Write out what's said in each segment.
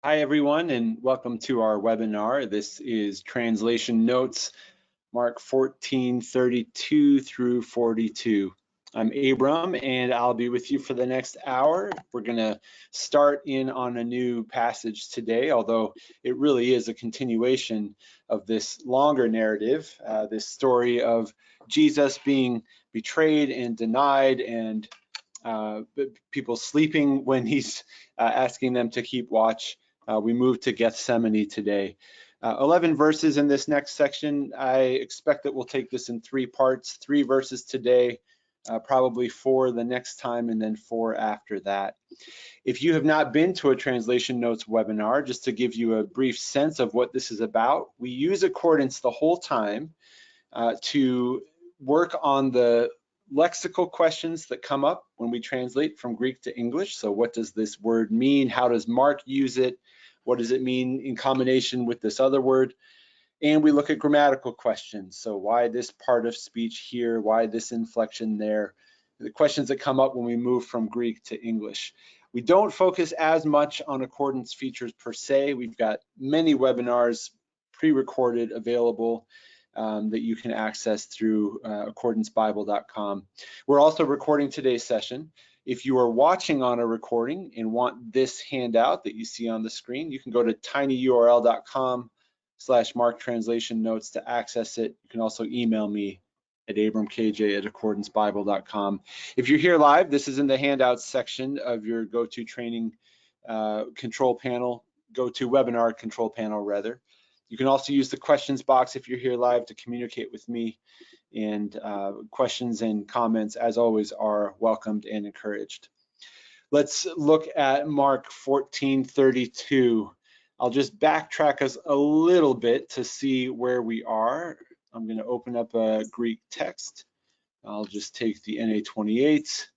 Hi, everyone, and welcome to our webinar. This is Translation Notes, Mark 14:32 through 42. I'm Abram, and I'll be with you for the next hour. We're going to start in on a new passage today, although it really is a continuation of this longer narrative, this story of Jesus being betrayed and denied and people sleeping when he's asking them to keep watch. We move to Gethsemane today. 11 verses in this next section. I expect that we'll take this in 3 parts, 3 verses today, probably 4 the next time, and then 4 after that. If you have not been to a Translation Notes webinar, just to give you a brief sense of what this is about, we use accordance the whole time to work on the lexical questions that come up when we translate from Greek to English. So what does this word mean? How does Mark use it? What does it mean in combination with this other word? And we look at grammatical questions. So why this part of speech here? Why this inflection there? The questions that come up when we move from Greek to English. We don't focus as much on accordance features per se. We've got many webinars pre-recorded available that you can access through accordancebible.com. We're also recording today's session. If you are watching on a recording and want this handout that you see on the screen, you can go to tinyurl.com/Mark Translation Notes to access it. You can also email me at abramkj@accordancebible.com. If you're here live, this is in the handouts section of your go-to training control panel, go-to webinar control panel rather. You can also use the questions box if you're here live to communicate with me, and questions and comments, as always, are welcomed and encouraged. Let's look at Mark 14:32. I'll just backtrack us a little bit to see where we are. I'm going to open up a Greek text. I'll just take the NA28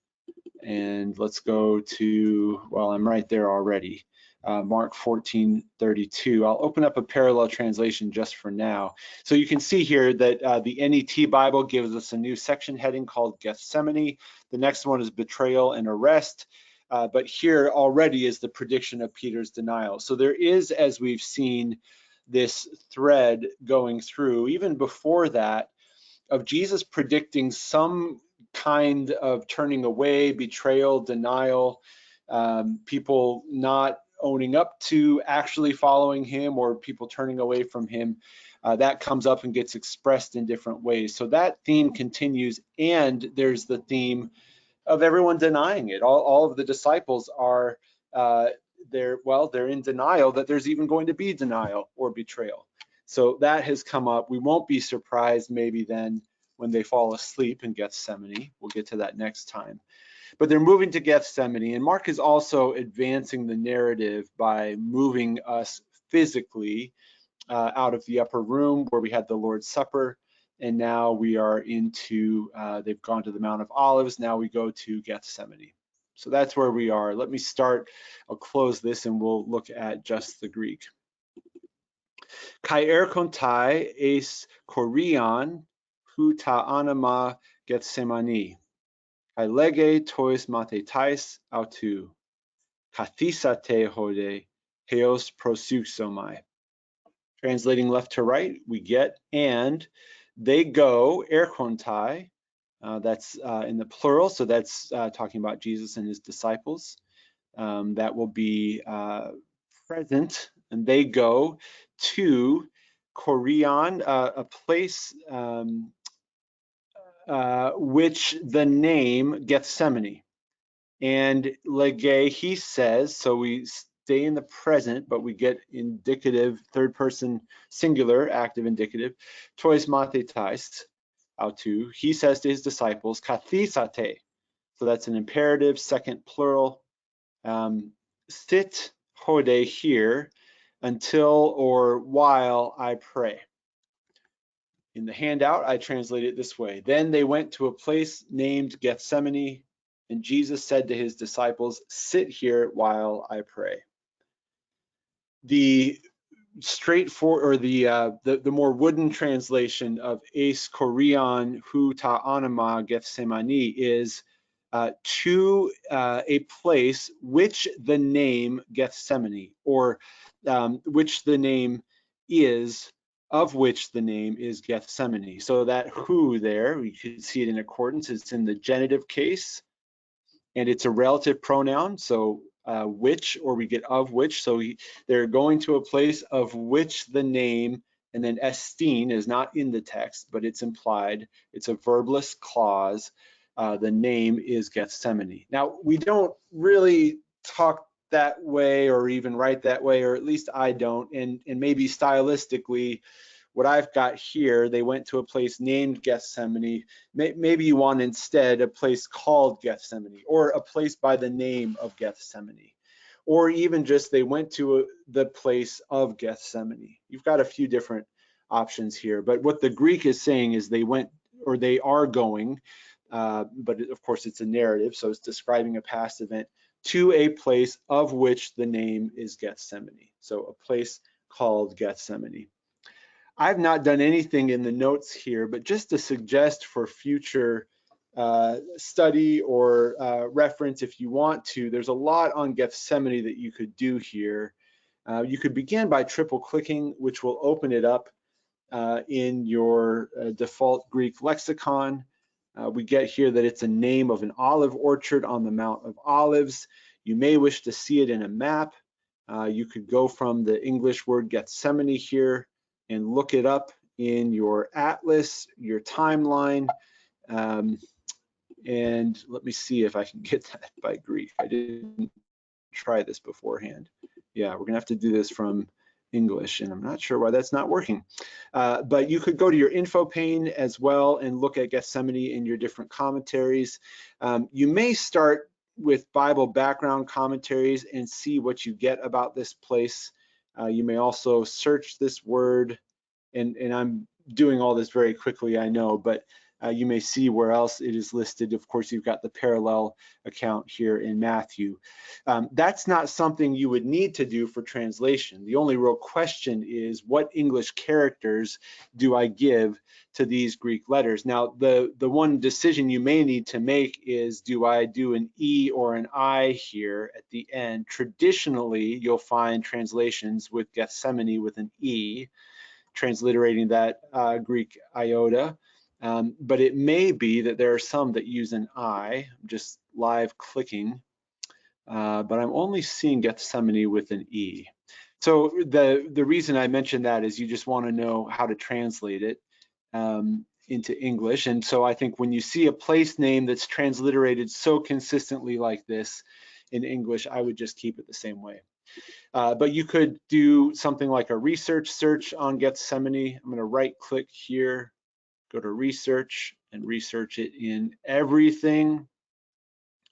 and let's go to, well, I'm right there already. Mark 14:32. I'll open up a parallel translation just for now. So you can see here that the NET Bible gives us a new section heading called Gethsemane. The next one is betrayal and arrest. But here already is the prediction of Peter's denial. So there is, as we've seen, this thread going through, even before that, of Jesus predicting some kind of turning away, betrayal, denial, people not owning up to actually following him, or people turning away from him. That comes up and gets expressed in different ways. So that theme continues, and there's the theme of everyone denying it. All of the disciples are they're in denial that there's even going to be denial or betrayal. So that has come up. We won't be surprised maybe then when they fall asleep in Gethsemane. We'll get to that next time. But they're moving to Gethsemane, and Mark is also advancing the narrative by moving us physically out of the upper room where we had the Lord's Supper, and now we are into, they've gone to the Mount of Olives, now we go to Gethsemane. So that's where we are. Let me start, I'll close this and we'll look at just the Greek. Kai erkontai eis korion hu ta anima Gethsemane. Kai lege tois mathetais autu. Kathisate hode heos prosuxomai. Translating left to right, we get, and they go, erkontai, that's in the plural, so that's talking about Jesus and his disciples. That will be present, and they go to Korion, a place which the name Gethsemane. And lege, he says, so we stay in the present, but we get indicative, third person singular, active indicative, tois mathetais, autu. He says to his disciples, kathisate. So that's an imperative, second plural. Sit hode here until or while I pray. In the handout, I translate it this way. Then they went to a place named Gethsemane, and Jesus said to his disciples, sit here while I pray. The straightforward, or the more wooden translation of eis korion hu ta anima Gethsemane is to a place which the name Gethsemane, or which the name is, of which the name is Gethsemane. So that who there, you can see it in accordance, it's in the genitive case, and it's a relative pronoun, so which, or we get of which, so they're going to a place of which the name, and then esteem is not in the text, but it's implied. It's a verbless clause. The name is Gethsemane. Now, we don't really talk that way or even write that way, or at least I don't, and maybe stylistically, what I've got here, they went to a place named Gethsemane. Maybe you want instead a place called Gethsemane, or a place by the name of Gethsemane, or even just they went to the place of Gethsemane. You've got a few different options here, but what the Greek is saying is they went, or they are going, but of course it's a narrative, so it's describing a past event, to a place of which the name is Gethsemane. So a place called Gethsemane. I've not done anything in the notes here, but just to suggest for future study or reference, if you want to, there's a lot on Gethsemane that you could do here. You could begin by triple clicking, which will open it up in your default Greek lexicon. We get here that it's a name of an olive orchard on the Mount of Olives. You may wish to see it in a map. You could go from the English word Gethsemane here and look it up in your atlas, your timeline, and let me see if I can get that by Greek. I didn't try this beforehand. Yeah, we're gonna have to do this from English, and I'm not sure why that's not working. But you could go to your info pane as well and look at Gethsemane in your different commentaries. You may start with Bible background commentaries and see what you get about this place. You may also search this word, and I'm doing all this very quickly, I know, but you may see where else it is listed. Of course, you've got the parallel account here in Matthew. That's not something you would need to do for translation. The only real question is, what English characters do I give to these Greek letters? Now, the one decision you may need to make is, do I do an E or an I here at the end? Traditionally, you'll find translations with Gethsemane with an E, transliterating that Greek iota. But it may be that there are some that use an I. I'm just live clicking, but I'm only seeing Gethsemane with an E. So the reason I mentioned that is you just want to know how to translate it into English. And so I think when you see a place name that's transliterated so consistently like this in English, I would just keep it the same way. But you could do something like a research search on Gethsemane. I'm going to right click here, go to research, and research it in everything.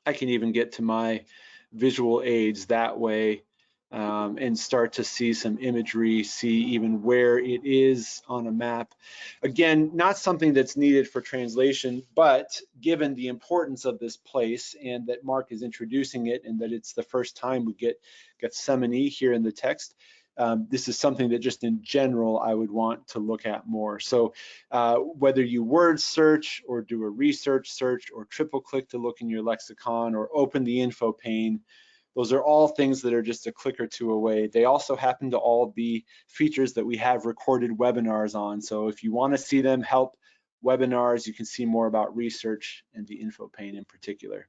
I can even get to my visual aids that way and start to see some imagery, see even where it is on a map. Again, not something that's needed for translation, but given the importance of this place and that Mark is introducing it and that it's the first time we get Gethsemane here in the text, this is something that just in general I would want to look at more. So whether you word search or do a research search or triple click to look in your lexicon or open the info pane, those are all things that are just a click or two away. They also happen to all be features that we have recorded webinars on. So if you want to see them, help webinars, you can see more about research and the info pane in particular.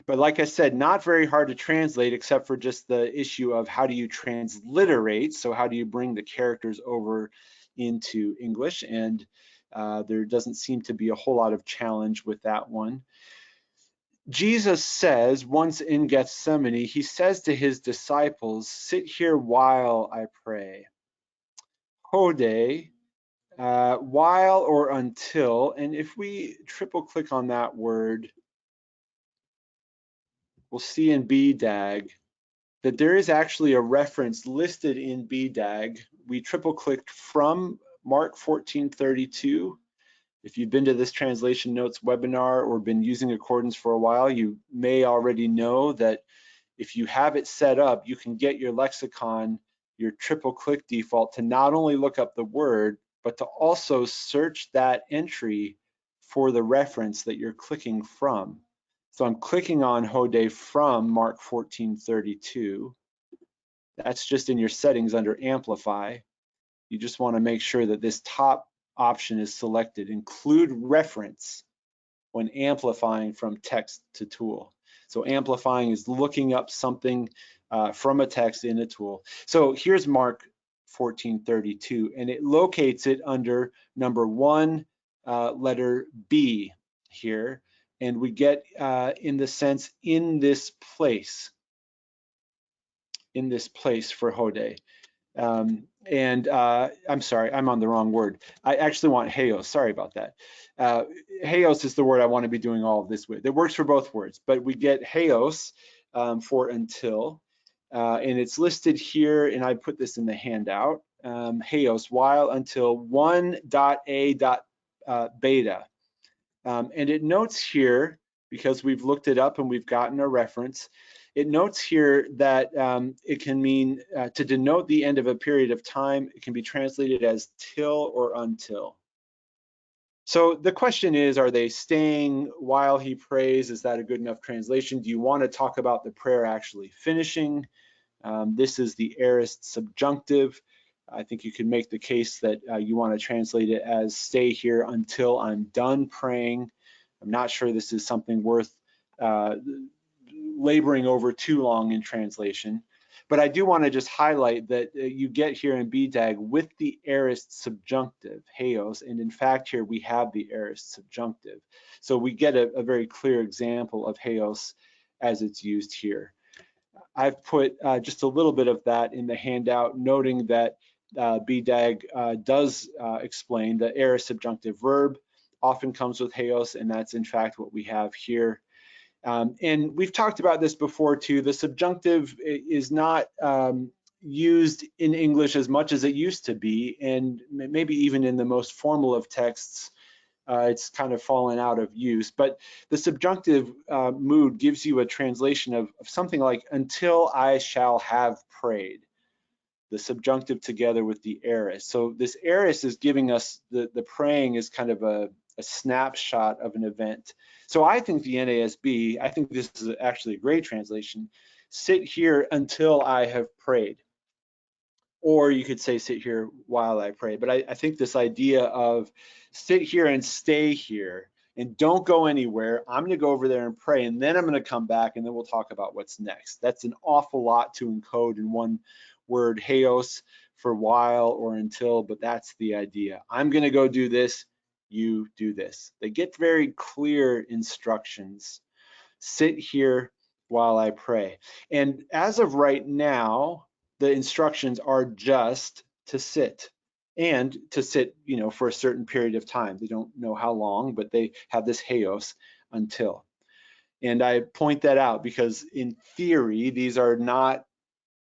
But like I said, not very hard to translate except for just the issue of how do you transliterate? So how do you bring the characters over into English? And there doesn't seem to be a whole lot of challenge with that one. Jesus says, once in Gethsemane, he says to his disciples, sit here while I pray. Hode, while or until, and if we triple click on that word, we'll see in BDAG that there is actually a reference listed in BDAG. We triple clicked from Mark 14:32. If you've been to this translation notes webinar or been using Accordance for a while, you may already know that if you have it set up, you can get your lexicon, your triple click default, to not only look up the word, but to also search that entry for the reference that you're clicking from. So I'm clicking on Hode from Mark 14:32. That's just in your settings under Amplify. You just want to make sure that this top option is selected. Include reference when amplifying from text to tool. So amplifying is looking up something from a text in a tool. So here's Mark 14:32, and it locates it under number 1, letter B here, and we get in the sense in this place for Hode. I'm sorry, I'm on the wrong word. I actually want Heos, sorry about that. Heos is the word I want to be doing all of this with. It works for both words, but we get Heos for until, and it's listed here, and I put this in the handout, Heos, while until 1.a.beta. And it notes here, because we've looked it up and we've gotten a reference, it notes here that it can mean to denote the end of a period of time. It can be translated as till or until. So the question is, are they staying while he prays? Is that a good enough translation? Do you want to talk about the prayer actually finishing? This is the aorist subjunctive. I think you can make the case that you want to translate it as stay here until I'm done praying. I'm not sure this is something worth laboring over too long in translation, but I do want to just highlight that you get here in BDAG with the aorist subjunctive, Heos, and in fact here we have the aorist subjunctive. So we get a very clear example of Heos as it's used here. I've put just a little bit of that in the handout, noting that BDAG does explain the aorist subjunctive verb often comes with Heos, and that's in fact what we have here. And we've talked about this before too. The subjunctive is not used in English as much as it used to be, and maybe even in the most formal of texts, it's kind of fallen out of use. But the subjunctive mood gives you a translation of something like, until I shall have prayed. The subjunctive together with the aorist. So this aorist is giving us the praying is kind of a snapshot of an event. So I think the NASB, I think this is actually a great translation. Sit here until I have prayed. Or you could say sit here while I pray. But I think this idea of sit here and stay here and don't go anywhere. I'm gonna go over there and pray, and then I'm gonna come back and then we'll talk about what's next. That's an awful lot to encode in one word, Heos, for while or until, but that's the idea. I'm gonna go do this, you do this. They get very clear instructions. Sit here while I pray. And as of right now, the instructions are just to sit, and to sit, you know, for a certain period of time. They don't know how long, but they have this Heos until. And I point that out because in theory, these are not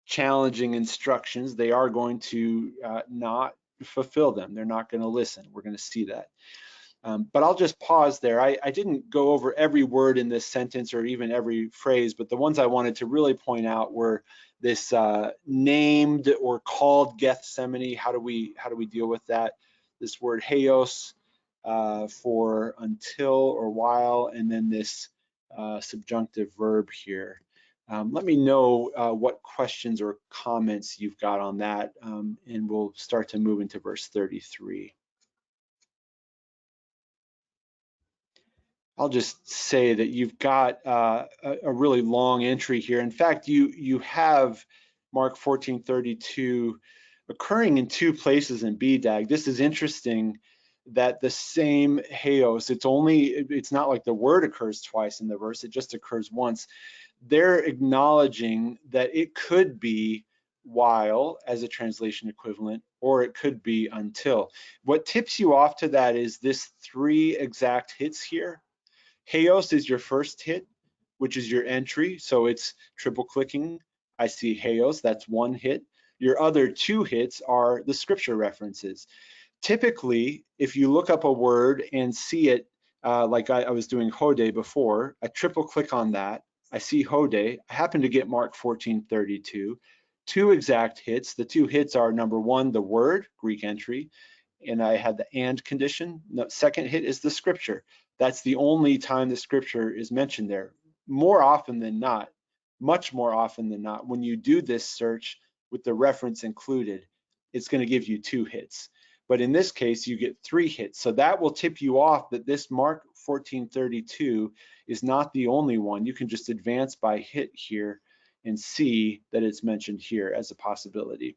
challenging instructions. They are going to not fulfill them. They're not going to listen. We're going to see that. But I'll just pause there. I didn't go over every word in this sentence or even every phrase, but the ones I wanted to really point out were this named or called Gethsemane. How do we deal with that? This word Heos for until or while, and then this subjunctive verb here. Let me know what questions or comments you've got on that, and we'll start to move into verse 33. I'll just say that you've got a really long entry here. In fact, you have Mark 14:32 occurring in two places in BDAG. This is interesting that the same Heos, it's not like the word occurs twice in the verse, it just occurs once. They're acknowledging that it could be while as a translation equivalent, or it could be until. What tips you off to that is this 3 exact hits here. Heos is your first hit, which is your entry. So it's triple clicking. I see Heos, that's 1 hit. Your other 2 hits are the scripture references. Typically, if you look up a word and see it, like I was doing Hode before, I triple click on that. I see Hode. I happen to get Mark 14:32. 2 exact hits. The 2 hits are number 1, the word, Greek entry, and I had the and condition. The second hit is the scripture. That's the only time the scripture is mentioned there. more often than not, much more often than not, when you do this search with the reference included, it's going to give you 2 hits. But in this case, you get 3 hits. So that will tip you off that this Mark 14:32 is not the only one. You can just advance by hit here and see that it's mentioned here as a possibility.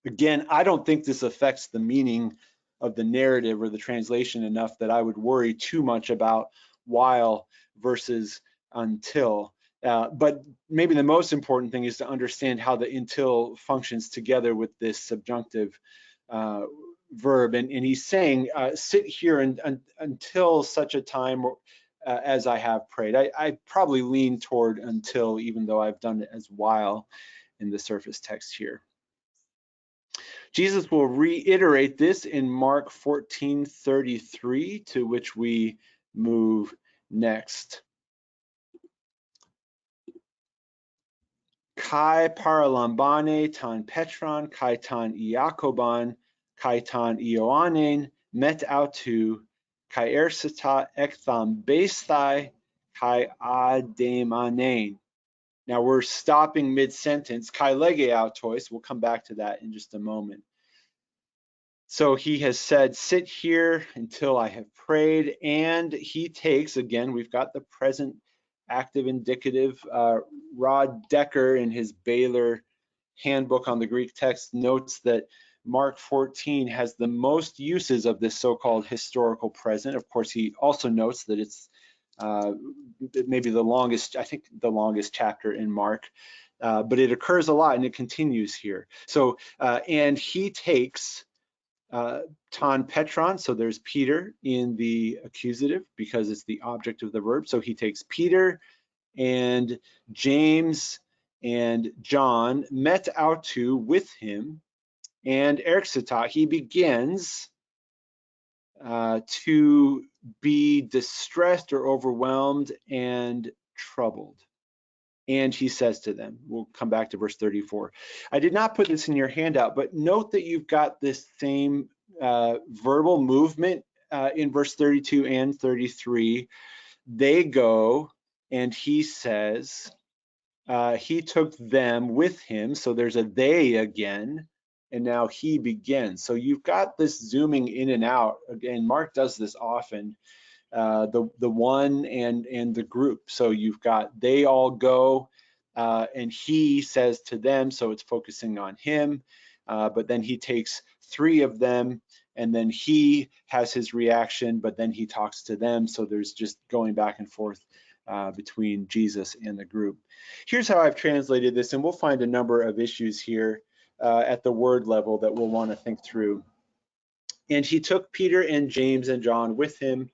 Again, I don't think this affects the meaning of the narrative or the translation enough that I would worry too much about while versus until. But maybe the most important thing is to understand how the until functions together with this subjunctive verb. And he's saying, sit here until such a time as I have prayed. I probably lean toward until, even though I've done it as while in the surface text here. Jesus will reiterate this in Mark 14:33, to which we move next. Kai paralambane tan Petron, kai tan Iakoban, kai tan Ioannen, met autu, kai ersita ektham besthai, kai ademanen. Now we're stopping mid-sentence. Kai lege autois, we'll come back to that in just a moment. So he has said, sit here until I have prayed, and he takes, again, we've got the present active indicative. Rod Decker in his Baylor handbook on the Greek text notes that Mark 14 has the most uses of this so-called historical present. Of course, he also notes that it's maybe the longest, I think the longest chapter in Mark, but it occurs a lot and it continues here. So, and he takes ton Petron, so there's Peter in the accusative because it's the object of the verb. So he takes Peter and James and John, met autu with him, and erxita, he begins to be distressed or overwhelmed and troubled. And he says to them, we'll come back to verse 34. I did not put this in your handout, but note that you've got this same verbal movement in verse 32 and 33. They go, and he says, he took them with him. So there's a they again, and now he begins. So you've got this zooming in and out. Again, Mark does this often. The one and the group. So you've got they all go, and he says to them, so it's focusing on him, but then he takes 3 of them, and then he has his reaction, but then he talks to them. So there's just going back and forth between Jesus and the group. Here's how I've translated this, and we'll find a number of issues here at the word level that we'll want to think through. And he took Peter and James and John with him,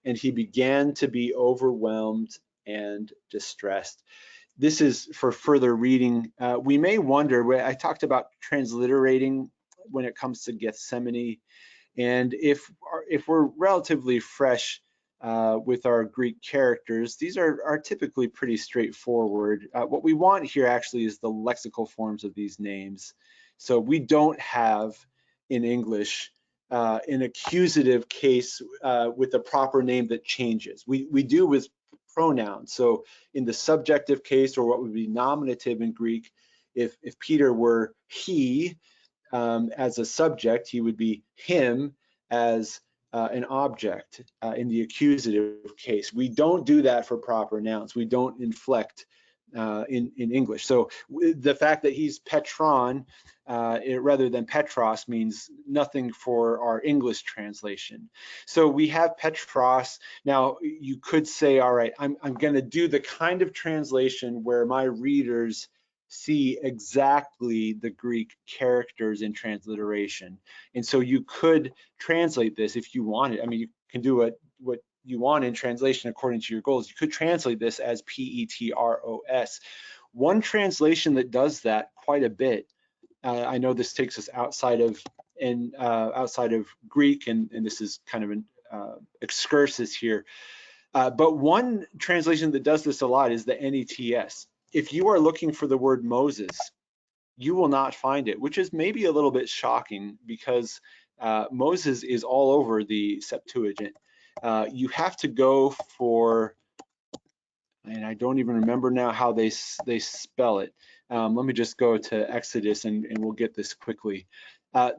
and he began to be overwhelmed and distressed. This is for further reading. We may wonder, I talked about transliterating when it comes to Gethsemane, and if we're relatively fresh with our Greek characters, these are typically pretty straightforward. What we want here actually is the lexical forms of these names. So we don't have in English an accusative case with a proper name that changes. We do with pronouns. So in the subjective case, or what would be nominative in Greek, if Peter were he as a subject, he would be him as an object in the accusative case. We don't do that for proper nouns. We don't inflect in English. So the fact that he's Petron rather than Petros means nothing for our English translation. So we have Petros. Now you could say, all right, I'm going to do the kind of translation where my readers see exactly the Greek characters in transliteration. And so you could translate this if you wanted. I mean, you can do what you want in translation according to your goals. You could translate this as Petros. One translation that does that quite a bit, I know this takes us outside of Greek, and this is kind of an excursus here, but one translation that does this a lot is the NETS. If you are looking for the word Moses, you will not find it, which is maybe a little bit shocking because Moses is all over the Septuagint. You have to go for and I don't even remember now how they spell it. Let me just go to Exodus and we'll get this quickly.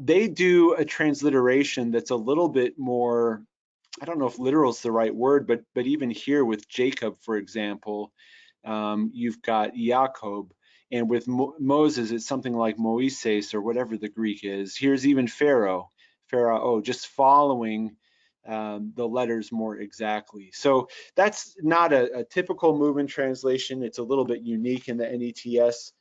They do a transliteration that's a little bit more, I don't know if literal is the right word, but even here with Jacob, for example, you've got Jacob, and with Moses, it's something like Moises or whatever the Greek is. Here's even Pharaoh, just following the letters more exactly. So that's not a typical movement translation. It's a little bit unique in the NETS.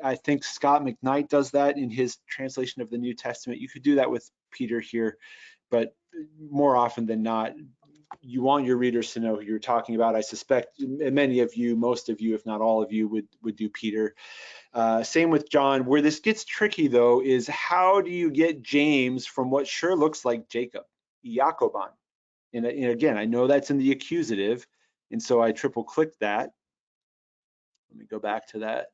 I think Scott McKnight does that in his translation of the New Testament. You could do that with Peter here, but more often than not, you want your readers to know who you're talking about. I suspect many of you, most of you, if not all of you, would do Peter. Same with John. Where this gets tricky, though, is how do you get James from what sure looks like Jacob, Jacobon? And again, I know that's in the accusative, and so I triple click that. Let me go back to that.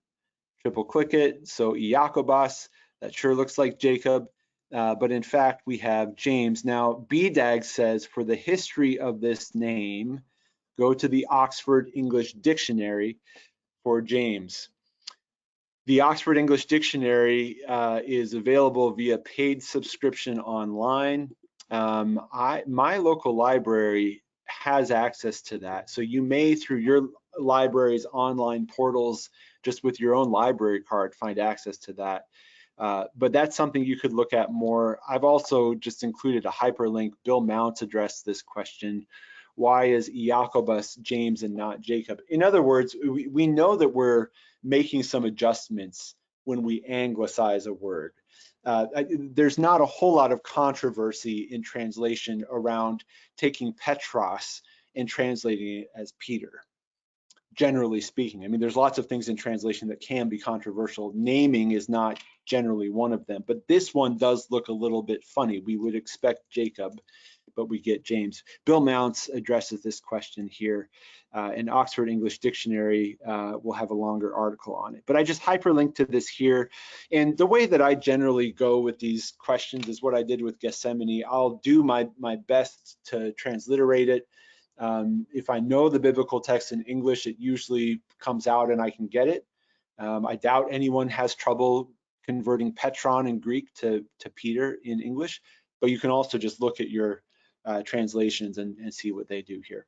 Triple click it. So Jacobos, that sure looks like Jacob. But in fact, we have James. Now, BDAG says for the history of this name, go to the Oxford English Dictionary for James. The Oxford English Dictionary is available via paid subscription online. My local library has access to that. So you may, through your library's online portals, just with your own library card, find access to that. But that's something you could look at more. I've also just included a hyperlink. Bill Mounts addressed this question. Why is Jacobus James and not Jacob? In other words, we know that we're making some adjustments when we anglicize a word. There's not a whole lot of controversy in translation around taking Petros and translating it as Peter. Generally speaking, I mean, there's lots of things in translation that can be controversial. Naming is not generally one of them, but this one does look a little bit funny. We would expect Jacob, but we get James. Bill Mounts addresses this question here. An Oxford English Dictionary will have a longer article on it. But I just hyperlinked to this here. And the way that I generally go with these questions is what I did with Gethsemane. I'll do my best to transliterate it. If I know the biblical text in English, it usually comes out and I can get it. I doubt anyone has trouble converting Petron in Greek to Peter in English, but you can also just look at your translations and see what they do here.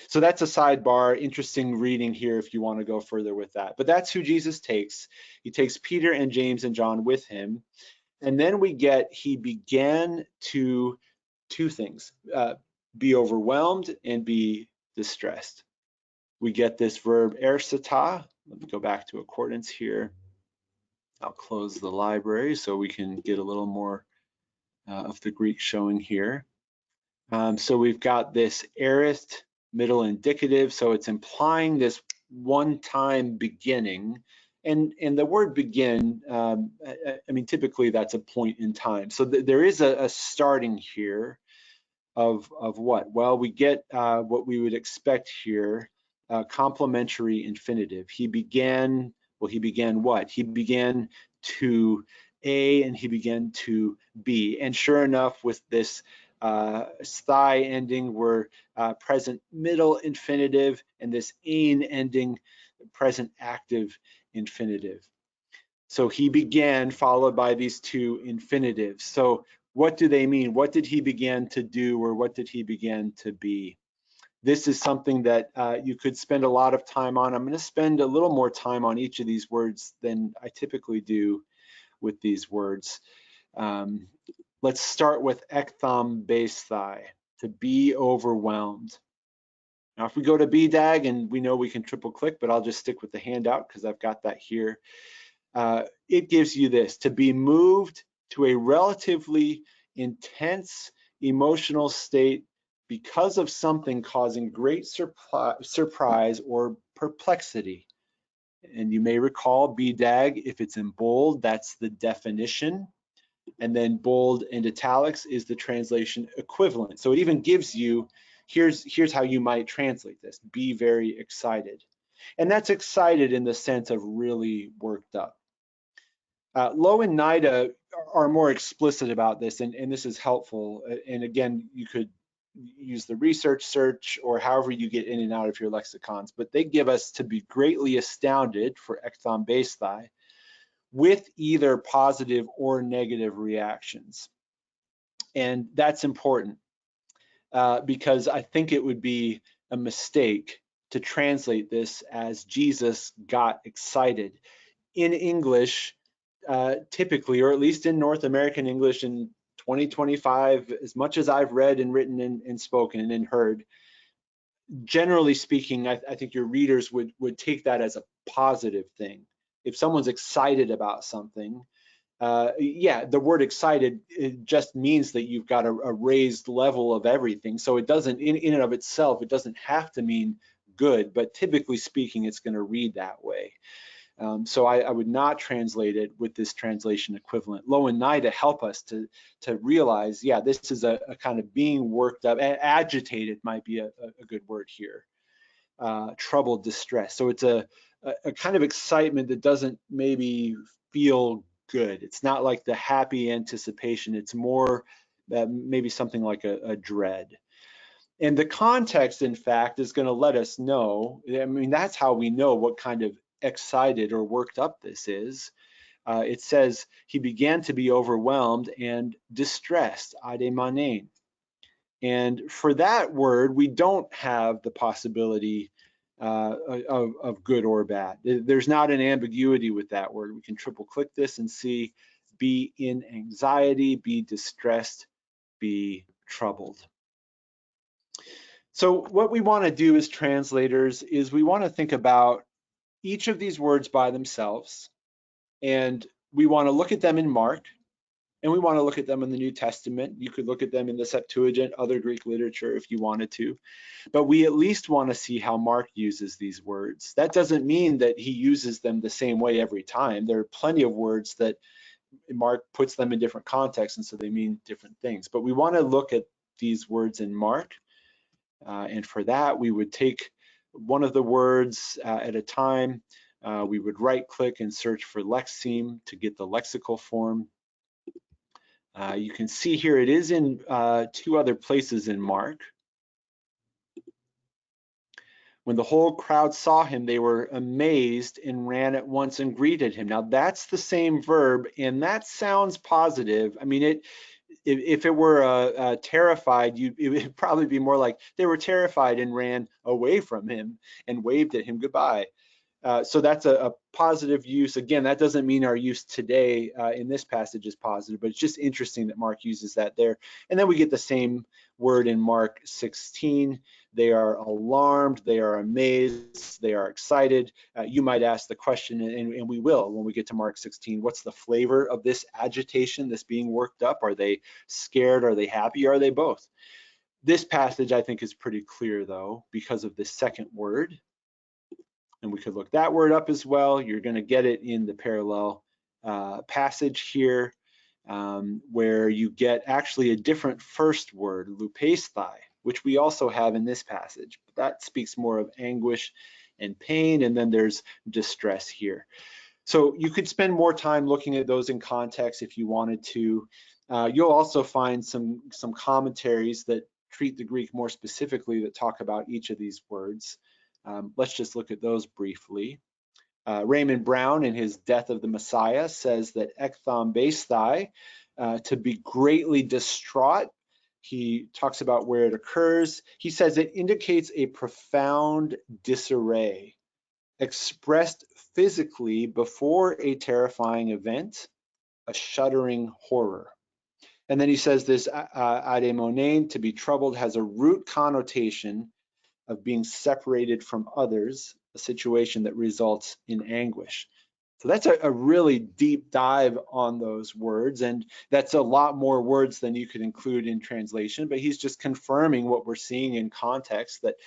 So that's a sidebar, interesting reading here if you want to go further with that. But that's who Jesus takes. He takes Peter and James and John with him. And then we get, he began to, two things, be overwhelmed and be distressed. We get this verb ersata. Let me go back to accordance here. I'll close the library so we can get a little more of the Greek showing here. So we've got this aorist middle indicative, so it's implying this one-time beginning. And the word begin, I mean, typically that's a point in time. So there is a starting here of what? Well, we get what we would expect here, complementary infinitive. He began, well, he began what? He began to A and he began to B. And sure enough, with this sty ending, we're present middle infinitive, and this ein ending, present active infinitive. So he began, followed by these two infinitives. So what do they mean? What did he begin to do, or what did he begin to be? This is something that you could spend a lot of time on. I'm going to spend a little more time on each of these words than I typically do with these words. Let's start with ektham basthai, to be overwhelmed. Now, if we go to BDAG, and we know we can triple click, but I'll just stick with the handout because I've got that here. It gives you this, to be moved to a relatively intense emotional state because of something causing great surprise or perplexity. And you may recall BDAG, if it's in bold, that's the definition. And then bold and italics is the translation equivalent. So it even gives you, here's how you might translate this: be very excited. And that's excited in the sense of really worked up. Lowe and NIDA are more explicit about this, and this is helpful. And again, you could use the research search or however you get in and out of your lexicons, but they give us to be greatly astounded for ekthon with either positive or negative reactions. And that's important because I think it would be a mistake to translate this as Jesus got excited. In English, typically, or at least in North American English in 2025, as much as I've read and written and spoken and heard, generally speaking, I think your readers would take that as a positive thing. If someone's excited about something, yeah, the word excited, it just means that you've got a raised level of everything. So it doesn't, in and of itself, it doesn't have to mean good, but typically speaking, it's going to read that way. So I would not translate it with this translation equivalent. Lo and nigh to help us to realize, yeah, this is a kind of being worked up, agitated might be a good word here, troubled, distress. So it's a kind of excitement that doesn't maybe feel good. It's not like the happy anticipation. It's more maybe something like a dread. And the context, in fact, is going to let us know. I mean, that's how we know what kind of excited or worked up this is. It says he began to be overwhelmed and distressed, ademanein. And for that word, we don't have the possibility of good or bad. There's not an ambiguity with that word. We can triple click this and see be in anxiety, be distressed, be troubled. So what we want to do as translators is we want to think about each of these words by themselves, and we want to look at them in Mark, and we want to look at them in the New Testament. You could look at them in the Septuagint, other Greek literature if you wanted to, but we at least want to see how Mark uses these words. That doesn't mean that he uses them the same way every time. There are plenty of words that Mark puts them in different contexts, and so they mean different things. But we want to look at these words in Mark, and for that, we would take one of the words at a time. We would right-click and search for lexeme to get the lexical form. You can see here it is in two other places in Mark. When the whole crowd saw him, they were amazed and ran at once and greeted him. Now that's the same verb, and that sounds positive. I mean, if it were terrified, it would probably be more like they were terrified and ran away from him and waved at him goodbye. So that's a positive use. Again, that doesn't mean our use today in this passage is positive, but it's just interesting that Mark uses that there. And then we get the same word in Mark 16. They are alarmed, they are amazed, they are excited. You might ask the question, and we will when we get to Mark 16, what's the flavor of this agitation, this being worked up? Are they scared? Are they happy? Are they both? This passage, I think, is pretty clear, though, because of the second word. And we could look that word up as well. You're going to get it in the parallel passage here, where you get actually a different first word, lupesthai, which we also have in this passage. That speaks more of anguish and pain, and then there's distress here. So you could spend more time looking at those in context if you wanted to. You'll also find some commentaries that treat the Greek more specifically that talk about each of these words. Let's just look at those briefly. Raymond Brown, in his Death of the Messiah, says that ekthon to be greatly distraught. He talks about where it occurs. He says it indicates a profound disarray expressed physically before a terrifying event, a shuddering horror. And then he says this ademanein, to be troubled, has a root connotation of being separated from others, a situation that results in anguish. So that's a really deep dive on those words, and that's a lot more words than you could include in translation, but he's just confirming what we're seeing in context, that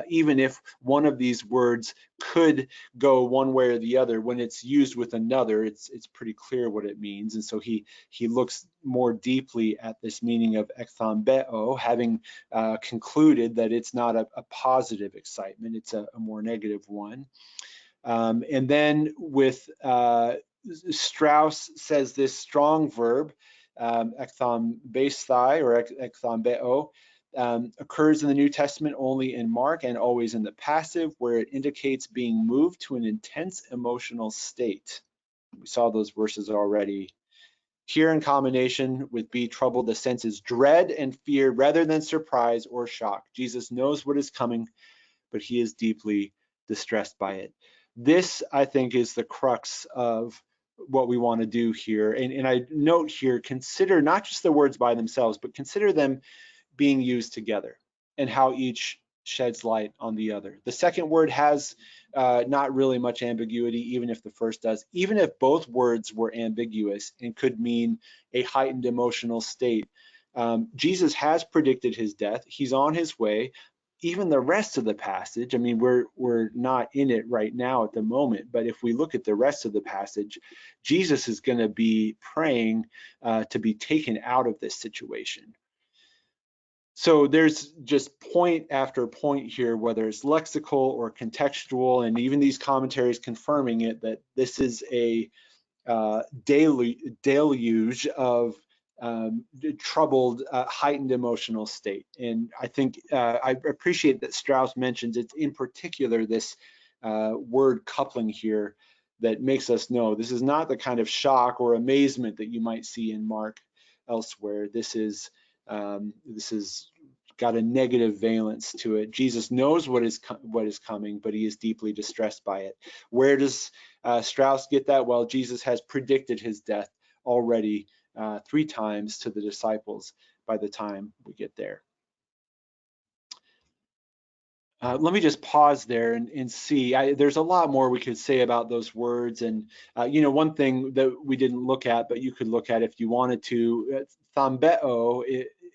even if one of these words could go one way or the other, when it's used with another, it's pretty clear what it means. And so he looks more deeply at this meaning of ekthon, having concluded that it's not a positive excitement, it's a more negative one. And then with Strauss says this strong verb, ekthon or ekthon, occurs in the New Testament only in Mark and always in the passive, where it indicates being moved to an intense emotional state. We saw those verses already. Here in combination with be troubled, the sense is dread and fear rather than surprise or shock. Jesus knows what is coming, but he is deeply distressed by it. This, I think, is the crux of what we want to do here. And I note here, consider not just the words by themselves, but consider them being used together and how each sheds light on the other. The second word has not really much ambiguity, even if the first does. Even if both words were ambiguous and could mean a heightened emotional state, Jesus has predicted his death. He's on his way. Even the rest of the passage, I mean, we're not in it right now at the moment, but if we look at the rest of the passage, Jesus is going to be praying to be taken out of this situation. So there's just point after point here, whether it's lexical or contextual, and even these commentaries confirming it, that this is a deluge of troubled, heightened emotional state. And I think I appreciate that Strauss mentions it, in particular this word coupling here that makes us know this is not the kind of shock or amazement that you might see in Mark elsewhere. This is got a negative valence to it. Jesus knows what is coming, but he is deeply distressed by it. Where does Strauss get that? Well, Jesus has predicted his death already 3 times to the disciples by the time we get there. Let me just pause there and see. There's a lot more we could say about those words. And, you know, one thing that we didn't look at, but you could look at if you wanted to, thambeo,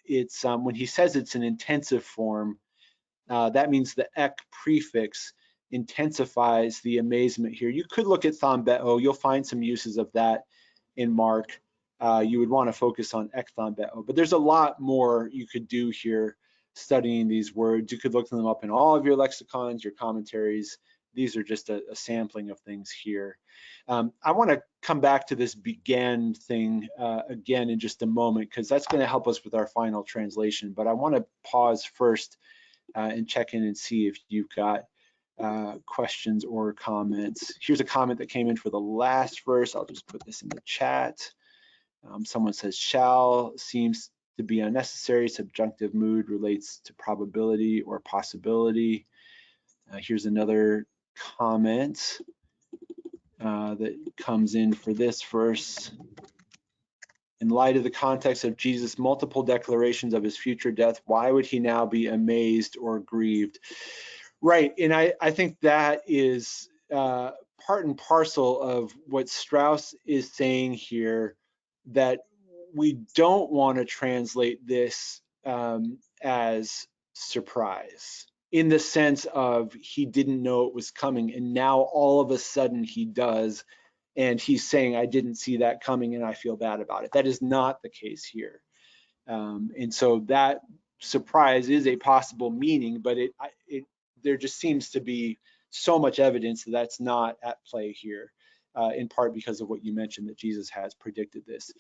it's when he says it's an intensive form, that means the ek prefix intensifies the amazement here. You could look at thambeo. You'll find some uses of that in Mark. You would want to focus on ek thambeo. But there's a lot more you could do here studying these words. You could look them up in all of your lexicons, your commentaries. These are just a sampling of things here. I want to come back to this began thing again in just a moment, because that's going to help us with our final translation. But I want to pause first and check in and see if you've got questions or comments. Here's a comment that came in for the last verse. I'll just put this in the chat. Someone says, shall seems to be unnecessary. Subjunctive mood relates to probability or possibility. Here's another comment that comes in for this verse. In light of the context of Jesus' multiple declarations of his future death, why would he now be amazed or grieved? Right, and I think that is part and parcel of what Strauss is saying here, that we don't want to translate this as surprise, in the sense of he didn't know it was coming, and now all of a sudden he does, and he's saying, I didn't see that coming and I feel bad about it. That is not the case here. And so that surprise is a possible meaning, but there just seems to be so much evidence that that's not at play here, in part because of what you mentioned, that Jesus has predicted this.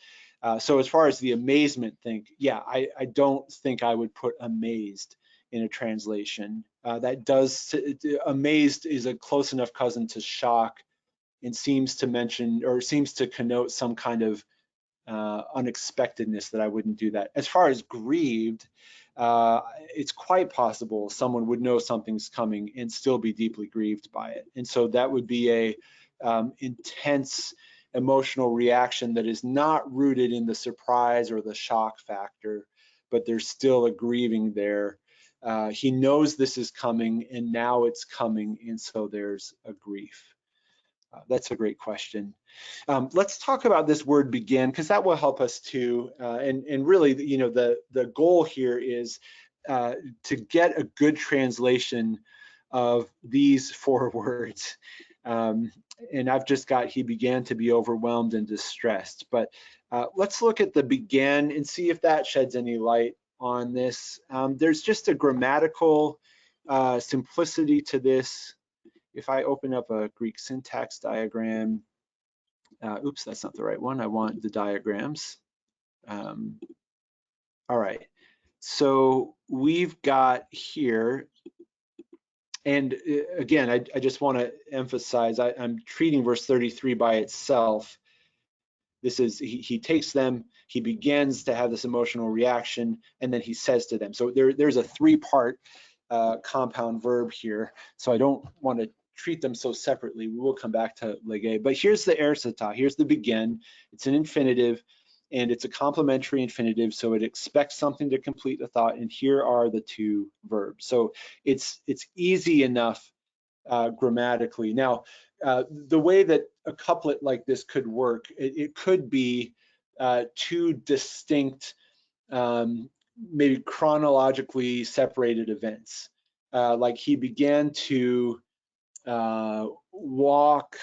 So as far as the amazement thing, yeah, I don't think I would put amazed in a translation. That does, amazed is a close enough cousin to shock, and seems to mention, or seems to connote, some kind of unexpectedness, that I wouldn't do that. As far as grieved, it's quite possible someone would know something's coming and still be deeply grieved by it. And so that would be a intense emotional reaction that is not rooted in the surprise or the shock factor, but there's still a grieving there. He knows this is coming, and now it's coming, and so there's a grief. That's a great question. Let's talk about this word begin, because that will help us too. And really, you know, the goal here is to get a good translation of these 4 words. And I've just got, he began to be overwhelmed and distressed. But let's look at the began and see if that sheds any light on this. There's just a grammatical simplicity to this. If I open up a Greek syntax diagram, oops, that's not the right one. I want the diagrams. All right. So we've got here, and again, I just want to emphasize, I'm treating verse 33 by itself. This is, he takes them, he begins to have this emotional reaction, and then he says to them. So there's a three-part compound verb here. So I don't want to treat them so separately. We will come back to lege. But here's the ersata, here's the begin. It's an infinitive, and it's a complementary infinitive, so it expects something to complete the thought, and here are the two verbs. So it's easy enough grammatically. Now, the way that a couplet like this could work, it could be two distinct, maybe chronologically separated events. Like he began to walk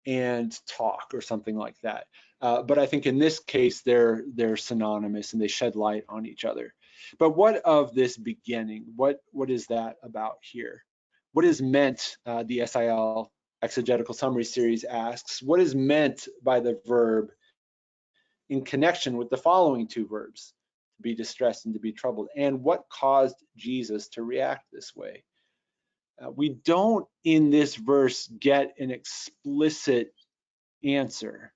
and talk, or something like that. But I think in this case, they're synonymous and they shed light on each other. But what of this beginning? What is that about here? What is meant, the SIL exegetical summary series asks, what is meant by the verb in connection with the following two verbs, to be distressed and to be troubled? And what caused Jesus to react this way? We don't in this verse get an explicit answer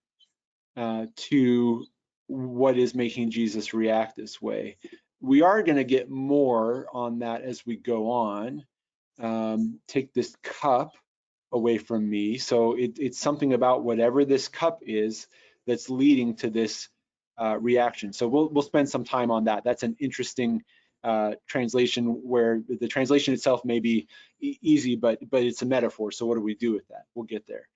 to what is making Jesus react this way. We are going to get more on that as we go on. Take this cup away from me. So it's something about whatever this cup is that's leading to this reaction. So we'll spend some time on that. That's an interesting translation, where the translation itself may be easy, but it's a metaphor. So what do we do with that? We'll get there.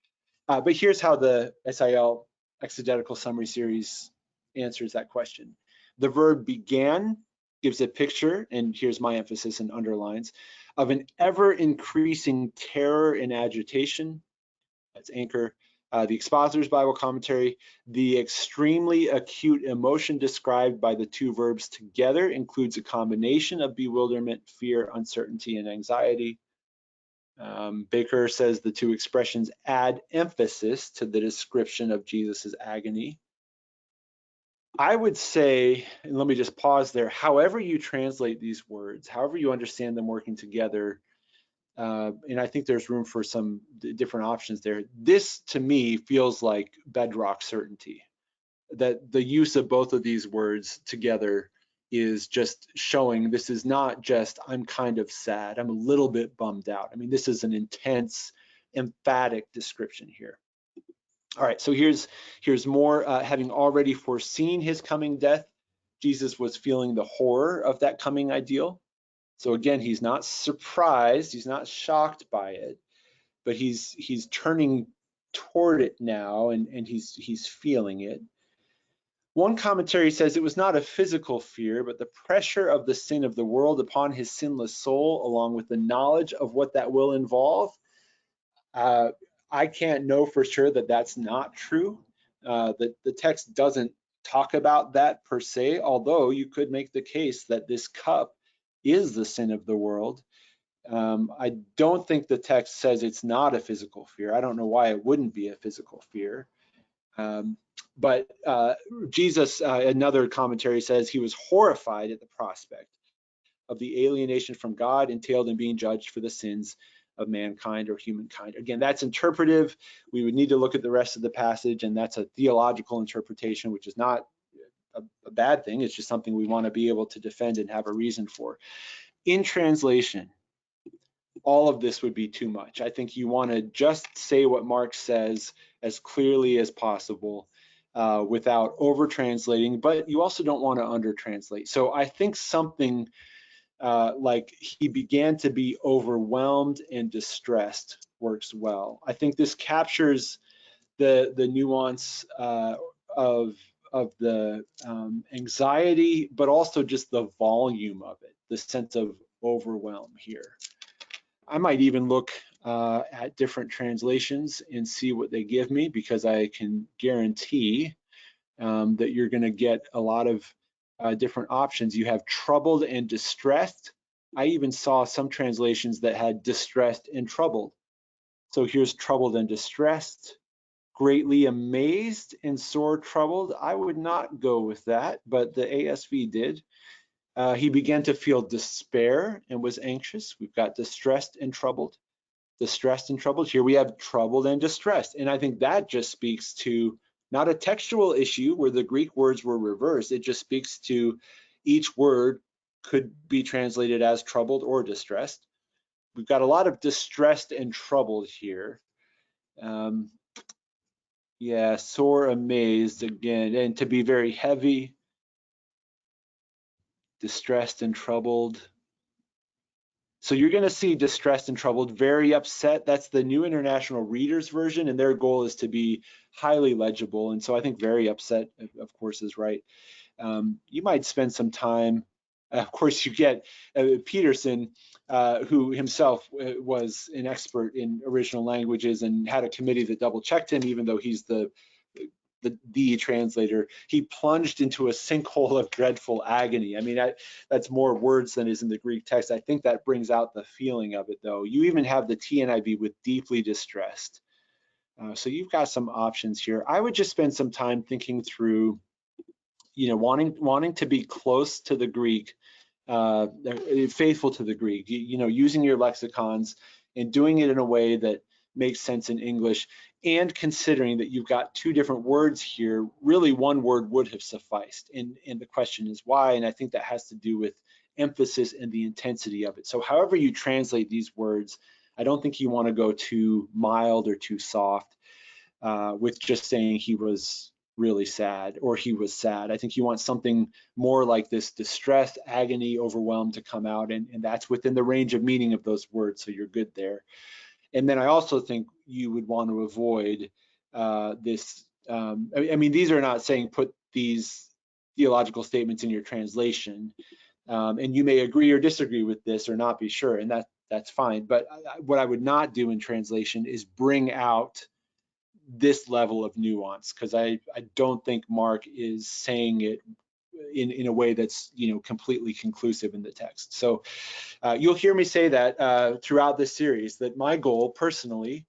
But here's how the SIL exegetical summary series answers that question. The verb began gives a picture, and here's my emphasis in underlines, of an ever increasing terror and agitation. That's anchor. The expositor's Bible commentary, the extremely acute emotion described by the two verbs together includes a combination of bewilderment, fear, uncertainty, and anxiety. Baker says the two expressions add emphasis to the description of Jesus's agony. I would say, and let me just pause there, however you translate these words, however you understand them working together, and I think there's room for some different options there. This, to me, feels like bedrock certainty, that the use of both of these words together is just showing this is not just, I'm kind of sad, I'm a little bit bummed out. I mean, this is an intense, emphatic description here. All right, so here's more. Having already foreseen his coming death, Jesus was feeling the horror of that coming ideal. So again, he's not surprised, he's not shocked by it, but he's turning toward it now, and he's feeling it. One commentary says it was not a physical fear, but the pressure of the sin of the world upon his sinless soul, along with the knowledge of what that will involve. I can't know for sure that that's not true. The text doesn't talk about that per se, although you could make the case that this cup is the sin of the world. I don't think the text says it's not a physical fear. I don't know why it wouldn't be a physical fear. But Jesus, another commentary says he was horrified at the prospect of the alienation from God entailed in being judged for the sins of mankind or humankind. Again, that's interpretive. We would need to look at the rest of the passage, and that's a theological interpretation, which is not a bad thing. It's just something we want to be able to defend and have a reason for. In translation, all of this would be too much. I think you want to just say what Mark says as clearly as possible without over translating, but you also don't want to under translate. So I think something like he began to be overwhelmed and distressed works well. I think this captures the nuance of the anxiety, but also just the volume of it, the sense of overwhelm here. I might even look at different translations and see what they give me, because I can guarantee that you're going to get a lot of different options. You have troubled and distressed. I even saw some translations that had distressed and troubled. So here's troubled and distressed, greatly amazed and sore troubled. I would not go with that, but the ASV did. He began to feel despair and was anxious. We've got distressed and troubled. Distressed and troubled. Here we have troubled and distressed. And I think that just speaks to not a textual issue where the Greek words were reversed. It just speaks to each word could be translated as troubled or distressed. We've got a lot of distressed and troubled here. Yeah, sore amazed again, and to be very heavy, distressed and troubled. So you're going to see distressed and troubled, very upset. That's the New International Reader's Version, and their goal is to be highly legible. And so I think very upset, of course, is right. You might spend some time. Of course, you get Peterson, who himself was an expert in original languages and had a committee that double checked him, even though he's the translator. He plunged into a sinkhole of dreadful agony. I mean, that's more words than is in the Greek text. I think that brings out the feeling of it, though. You even have the TNIV with deeply distressed. So you've got some options here. I would just spend some time thinking through, wanting to be close to the Greek, faithful to the Greek, using your lexicons and doing it in a way that makes sense in English, and considering that you've got two different words here. Really, one word would have sufficed, and the question is why, and I think that has to do with emphasis and the intensity of it. So however you translate these words, I don't think you want to go too mild or too soft with just saying he was really sad or he was sad. I think you want something more like this distressed, agony, overwhelmed to come out, and that's within the range of meaning of those words, so you're good there. And then I also think you would want to avoid this. I mean, these are not saying put these theological statements in your translation, and you may agree or disagree with this or not be sure, and that's fine. But what I would not do in translation is bring out this level of nuance, because I don't think Mark is saying it in a way that's completely conclusive in the text. So you'll hear me say that throughout this series, that my goal personally,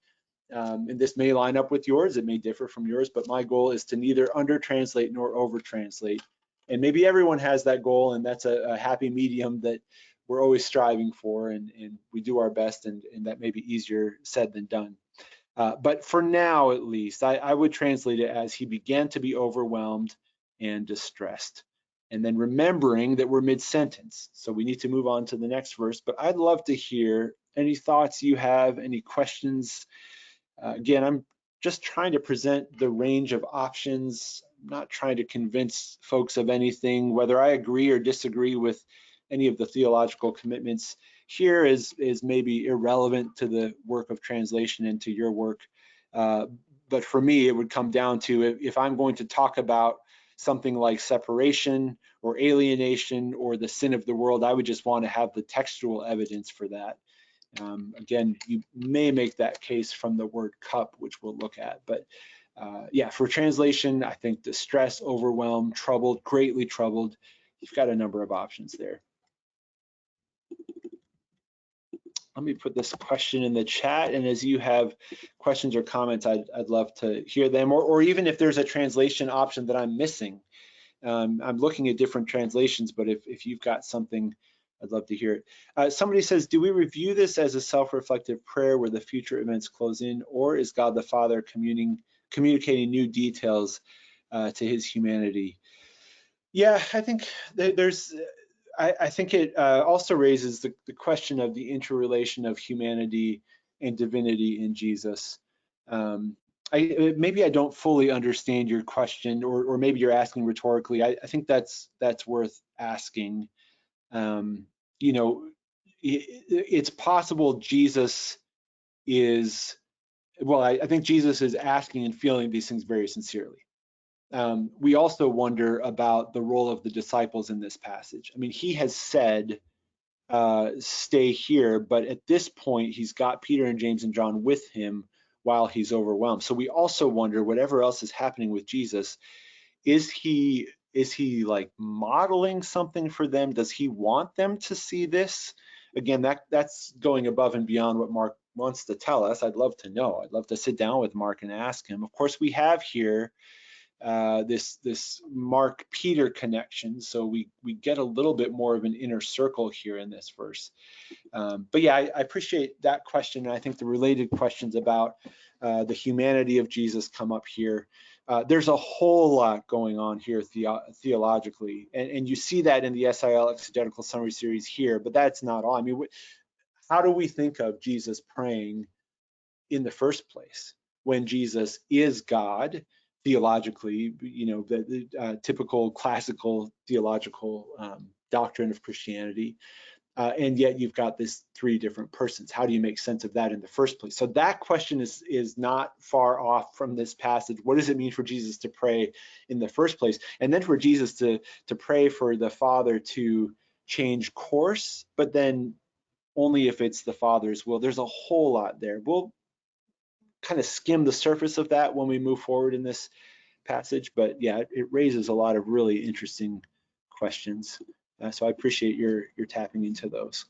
and this may line up with yours, it may differ from yours, but my goal is to neither under-translate nor over-translate. And maybe everyone has that goal, and that's a happy medium that we're always striving for, and we do our best, and that may be easier said than done. But for now, at least, I would translate it as he began to be overwhelmed and distressed. And then remembering that we're mid-sentence, so we need to move on to the next verse. But I'd love to hear any thoughts you have, any questions. Again, I'm just trying to present the range of options. I'm not trying to convince folks of anything, whether I agree or disagree with any of the theological commitments here is maybe irrelevant to the work of translation and to your work. But for me, it would come down to, if I'm going to talk about something like separation or alienation or the sin of the world, I would just want to have the textual evidence for that. Again, you may make that case from the word cup, which we'll look at. But yeah, for translation, I think distress, overwhelmed, troubled, greatly troubled, you've got a number of options there. Let me put this question in the chat, and as you have questions or comments, I'd love to hear them, or even if there's a translation option that I'm missing. I'm looking at different translations, but if you've got something, I'd love to hear it. Somebody says, do we review this as a self-reflective prayer where the future events close in, or is God the Father communicating new details to his humanity? Yeah, I think there's, I think it also raises the question of the interrelation of humanity and divinity in Jesus. Maybe I don't fully understand your question, or maybe you're asking rhetorically. I think that's worth asking. It's possible Jesus is, well, I think Jesus is asking and feeling these things very sincerely. We also wonder about the role of the disciples in this passage. I mean, he has said, stay here, but at this point, he's got Peter and James and John with him while he's overwhelmed. So we also wonder, whatever else is happening with Jesus, is he like modeling something for them? Does he want them to see this? Again, that's going above and beyond what Mark wants to tell us. I'd love to know. I'd love to sit down with Mark and ask him. Of course, we have here this Mark Peter connection. So we get a little bit more of an inner circle here in this verse. But yeah, I appreciate that question. And I think the related questions about the humanity of Jesus come up here. There's a whole lot going on here theologically, and you see that in the SIL Exegetical Summary Series here, but that's not all. I mean, how do we think of Jesus praying in the first place when Jesus is God theologically? You know, the typical classical theological doctrine of Christianity. And yet you've got this three different persons. How do you make sense of that in the first place? So that question is not far off from this passage. What does it mean for Jesus to pray in the first place? And then for Jesus to pray for the Father to change course, but then only if it's the Father's will. There's a whole lot there. We'll kind of skim the surface of that when we move forward in this passage, but yeah, it raises a lot of really interesting questions. So I appreciate your tapping into those.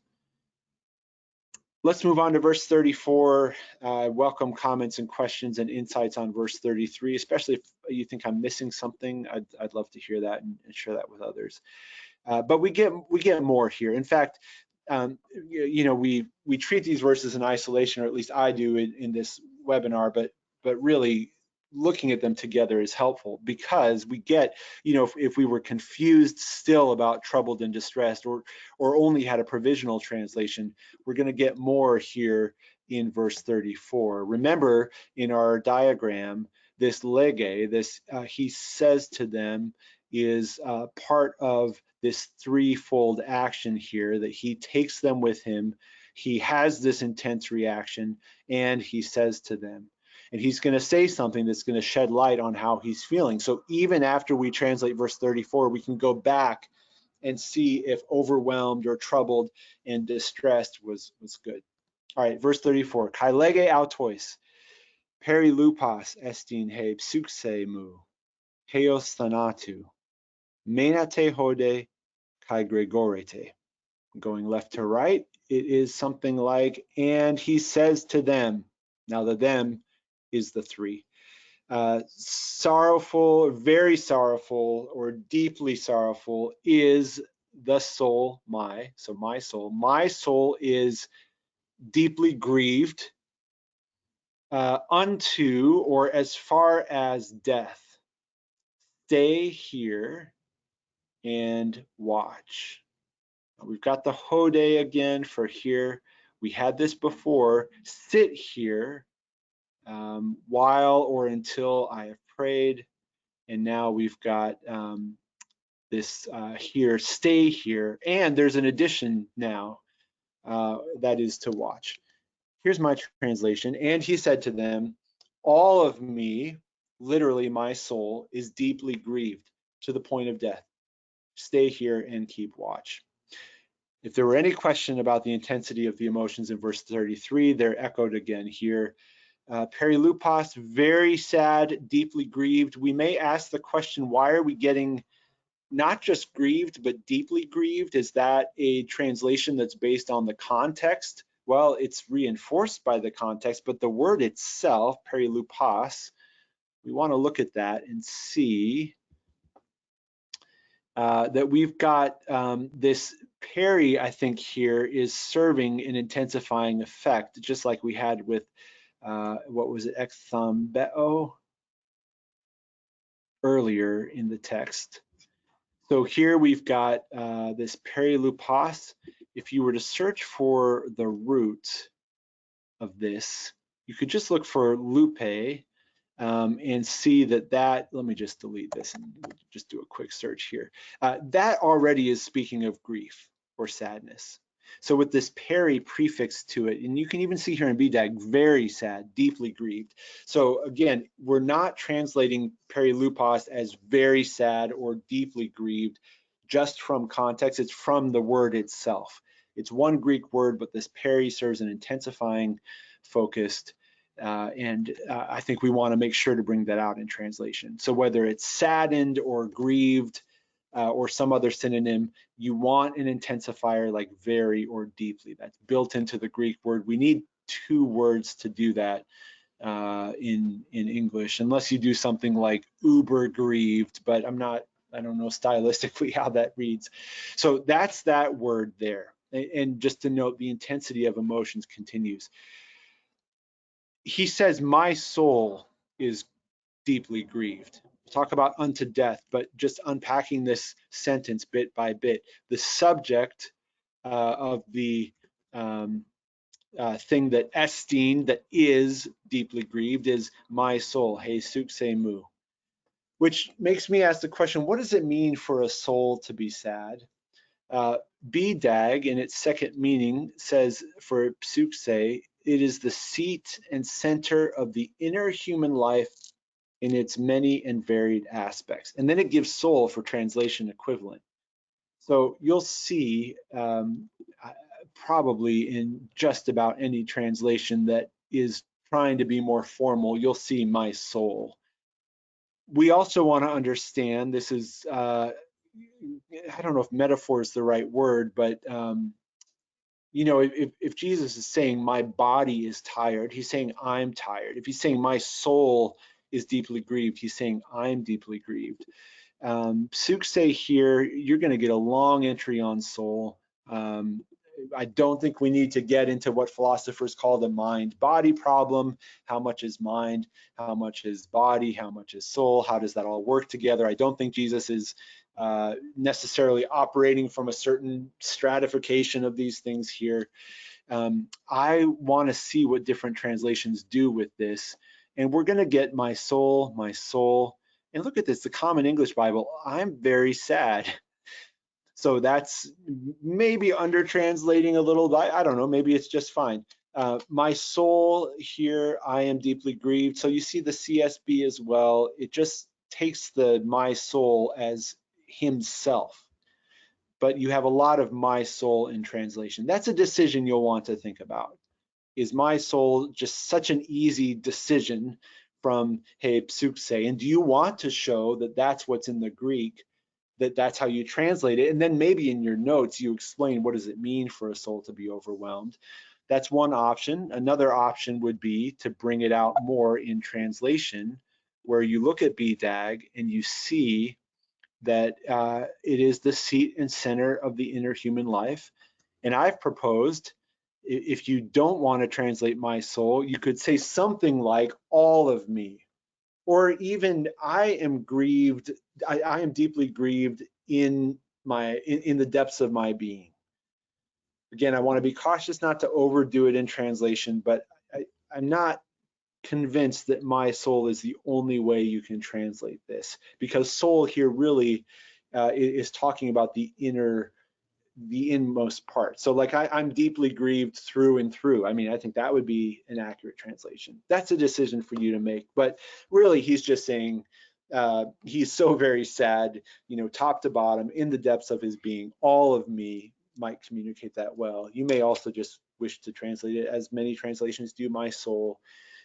Let's move on to verse 34. Welcome comments and questions and insights on verse 33, especially if you think I'm missing something. I'd love to hear that and share that with others. But we get more here. In fact, you know, we treat these verses in isolation, or at least I do in this webinar, but really looking at them together is helpful, because we get, you know, if we were confused still about troubled and distressed, or only had a provisional translation, we're going to get more here in verse 34. Remember, in our diagram, this lege, this he says to them, is part of this threefold action here, that he takes them with him, he has this intense reaction, and he says to them. And he's going to say something that's going to shed light on how he's feeling. So even after we translate verse 34, we can go back and see if overwhelmed or troubled and distressed was good. All right, verse 34. Kai lege autois, peri lupas estin he psuxe mu, heos thanatu, menate hode kai gregorete. Going left to right, it is something like, and he says to them. Now the them is the three. Sorrowful, very sorrowful, or deeply sorrowful is the soul, my soul. My soul is deeply grieved unto, or as far as death. Stay here and watch. We've got the hode again for here. We had this before. Sit here while or until I have prayed. And now we've got this here, stay here. And there's an addition now, that is to watch. Here's my translation. And he said to them, all of me, literally my soul, is deeply grieved to the point of death. Stay here and keep watch. If there were any question about the intensity of the emotions in verse 33, they're echoed again here. Perilupas, very sad, deeply grieved. We may ask the question, why are we getting not just grieved, but deeply grieved? Is that a translation that's based on the context? Well, it's reinforced by the context, but the word itself, perilupas, we want to look at that and see that we've got this peri, I think here, is serving an intensifying effect, just like we had with, what was it, ekthambeo, earlier in the text. So here we've got this perilupas. If you were to search for the root of this, you could just look for lupe, and see that, let me just delete this and just do a quick search here. That already is speaking of grief or sadness. So with this peri prefix to it, and you can even see here in BDAG, very sad, deeply grieved. So again, we're not translating perilupas as very sad or deeply grieved just from context. It's from the word itself. It's one Greek word, but this peri serves an intensifying, focused, and I think we want to make sure to bring that out in translation. So whether it's saddened or grieved or some other synonym, you want an intensifier like very or deeply. That's built into the Greek word. We need two words to do that in English, unless you do something like uber grieved, but I don't know stylistically how that reads. So that's that word there. And just to note, the intensity of emotions continues. He says, my soul is deeply grieved. We'll talk about unto death, but just unpacking this sentence bit by bit. The subject of the thing that estin, that is deeply grieved, is my soul, he suksei mu, which makes me ask the question, what does it mean for a soul to be sad? Bdag, in its second meaning, says for suksei, it is the seat and center of the inner human life in its many and varied aspects. And then it gives soul for translation equivalent. So you'll see probably in just about any translation that is trying to be more formal, you'll see my soul. We also want to understand, this is, I don't know if metaphor is the right word, but you know, if Jesus is saying my body is tired, he's saying I'm tired. If he's saying my soul is deeply grieved, he's saying I'm deeply grieved. Suksei here, you're going to get a long entry on soul. I don't think we need to get into what philosophers call the mind-body problem. How much is mind? How much is body? How much is soul? How does that all work together? I don't think Jesus is necessarily operating from a certain stratification of these things here. I want to see what different translations do with this. And we're going to get my soul, my soul. And look at this, the Common English Bible, I'm very sad. So that's maybe under translating a little bit. I don't know, maybe it's just fine. My soul here, I am deeply grieved. So you see the CSB as well. It just takes the my soul as himself. But you have a lot of my soul in translation. That's a decision you'll want to think about. Is my soul just such an easy decision from hey psuxe? And do you want to show that that's what's in the Greek, that that's how you translate it? And then maybe in your notes you explain what does it mean for a soul to be overwhelmed. That's one option. Another option would be to bring it out more in translation, where you look at BDAG and you see that it is the seat and center of the inner human life. And I've proposed, if you don't want to translate my soul, you could say something like all of me, or even I am grieved, I am deeply grieved in the depths of my being. Again, I want to be cautious not to overdo it in translation, but I'm not convinced that my soul is the only way you can translate this, because soul here really is talking about the inmost part. So like I'm deeply grieved through and through. I mean, I think that would be an accurate translation. That's a decision for you to make. But really, he's just saying he's so very sad, you know, top to bottom, in the depths of his being. All of me might communicate that well. You may also just wish to translate it, as many translations do, my soul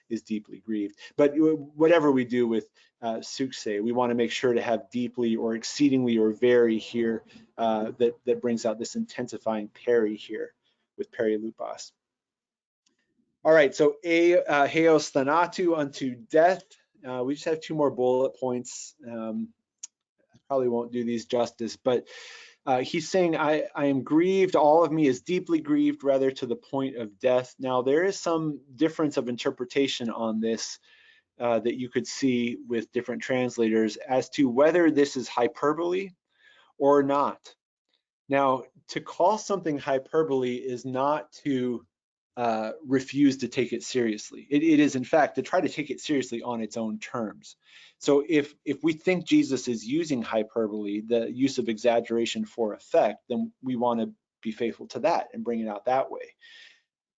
is deeply grieved. But whatever we do with suksei, we want to make sure to have deeply or exceedingly or very here that brings out this intensifying peri here with perilupas. All right, so heos thanatu, unto death. We just have two more bullet points. I probably won't do these justice, but he's saying, I am grieved, all of me is deeply grieved, rather to the point of death. Now, there is some difference of interpretation on this that you could see with different translators as to whether this is hyperbole or not. Now, to call something hyperbole is not to refuse to take it seriously. It is, in fact, to try to take it seriously on its own terms. So if we think Jesus is using hyperbole, the use of exaggeration for effect, then we want to be faithful to that and bring it out that way.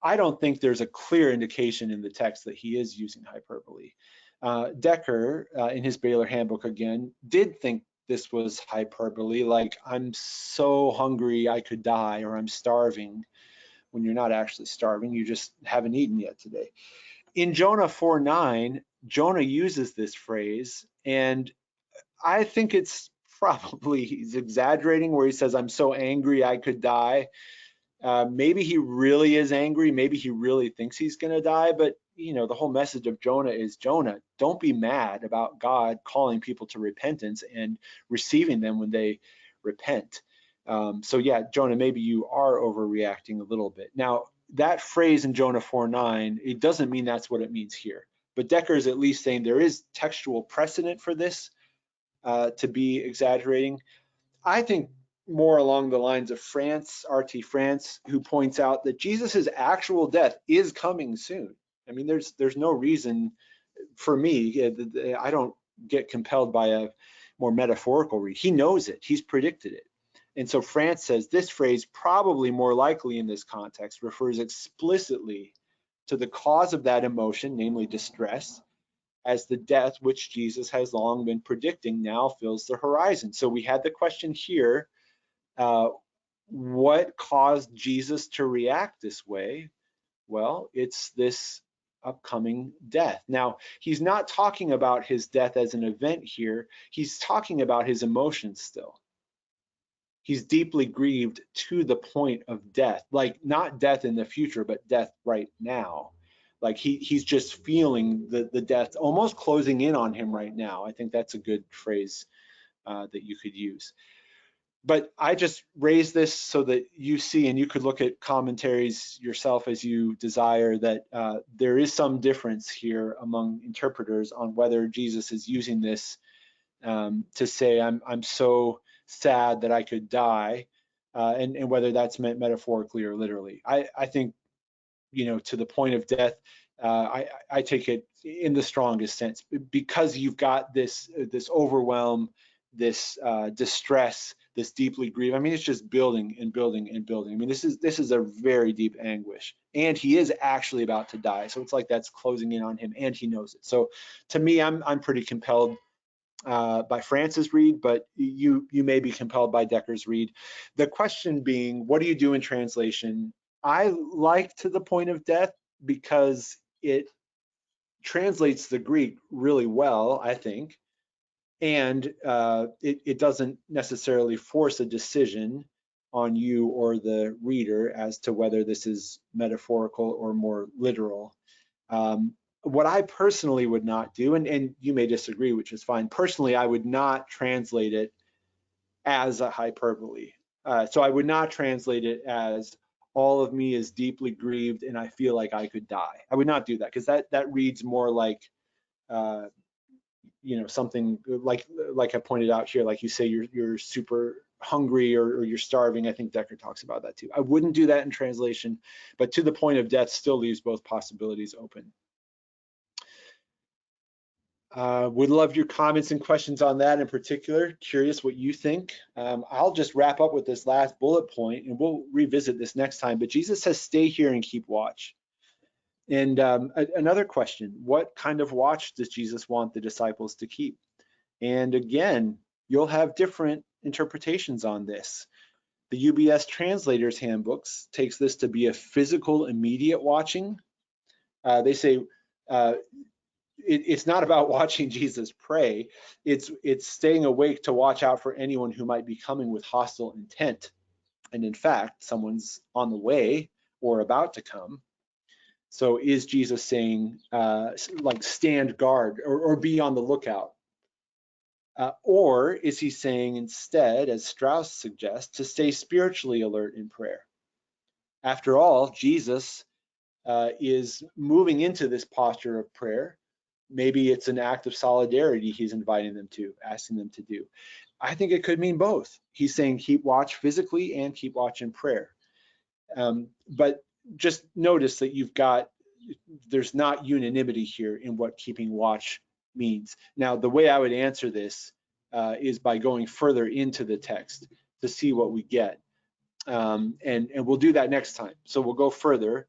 I don't think there's a clear indication in the text that he is using hyperbole. Decker, in his Baylor Handbook again, did think this was hyperbole, like I'm so hungry I could die, or I'm starving, when you're not actually starving, you just haven't eaten yet today. In Jonah 4:9, Jonah uses this phrase, and I think it's probably he's exaggerating, where he says, I'm so angry I could die. Maybe he really is angry, maybe he really thinks he's going to die, but the whole message of Jonah is, Jonah, don't be mad about God calling people to repentance and receiving them when they repent. So yeah, Jonah, maybe you are overreacting a little bit. Now, that phrase in Jonah 4:9, it doesn't mean that's what it means here. But Decker is at least saying there is textual precedent for this to be exaggerating. I think more along the lines of R.T. France, who points out that Jesus's actual death is coming soon. I mean, there's no reason for me, I don't get compelled by a more metaphorical read. He knows it, he's predicted it. And so France says this phrase, probably more likely in this context, refers explicitly to the cause of that emotion, namely distress, as the death which Jesus has long been predicting now fills the horizon. So we had the question here, what caused Jesus to react this way? Well, it's this upcoming death. Now, he's not talking about his death as an event here. He's talking about his emotions still. He's deeply grieved to the point of death, like not death in the future, but death right now. Like he's just feeling the death almost closing in on him right now. I think that's a good phrase that you could use. But I just raise this so that you see, and you could look at commentaries yourself as you desire, that there is some difference here among interpreters on whether Jesus is using this to say, I'm so sad that I could die, and whether that's meant metaphorically or literally. I think, to the point of death, I take it in the strongest sense, because you've got this overwhelm, this distress, this deeply grief. I mean, it's just building and building and building. I mean, this is a very deep anguish, and he is actually about to die. So it's like that's closing in on him, and he knows it. So to me, I'm pretty compelled by France's read, but you may be compelled by Decker's read. The question being, what do you do in translation? I like to the point of death because it translates the Greek really well, I think, and it doesn't necessarily force a decision on you or the reader as to whether this is metaphorical or more literal. What I personally would not do, and you may disagree, which is fine. Personally, I would not translate it as a hyperbole. So I would not translate it as all of me is deeply grieved and I feel like I could die. I would not do that, because that reads more like something like I pointed out here, like you say you're super hungry or you're starving. I think Decker talks about that too. I wouldn't do that in translation, but to the point of death still leaves both possibilities open. Would love your comments and questions on that in particular. Curious what you think. I'll just wrap up with this last bullet point, and we'll revisit this next time. But Jesus says, stay here and keep watch. And another question, what kind of watch does Jesus want the disciples to keep? And again, you'll have different interpretations on this. The UBS Translators Handbooks takes this to be a physical, immediate watching. They say, it's not about watching Jesus pray. It's staying awake to watch out for anyone who might be coming with hostile intent. And in fact, someone's on the way or about to come. So is Jesus saying, like, stand guard or be on the lookout? Or is he saying instead, as Strauss suggests, to stay spiritually alert in prayer? After all, Jesus is moving into this posture of prayer. Maybe it's an act of solidarity he's inviting them to, asking them to do. I think it could mean both. He's saying keep watch physically and keep watch in prayer. But just notice that there's not unanimity here in what keeping watch means. Now, the way I would answer this is by going further into the text to see what we get. And we'll do that next time. So we'll go further.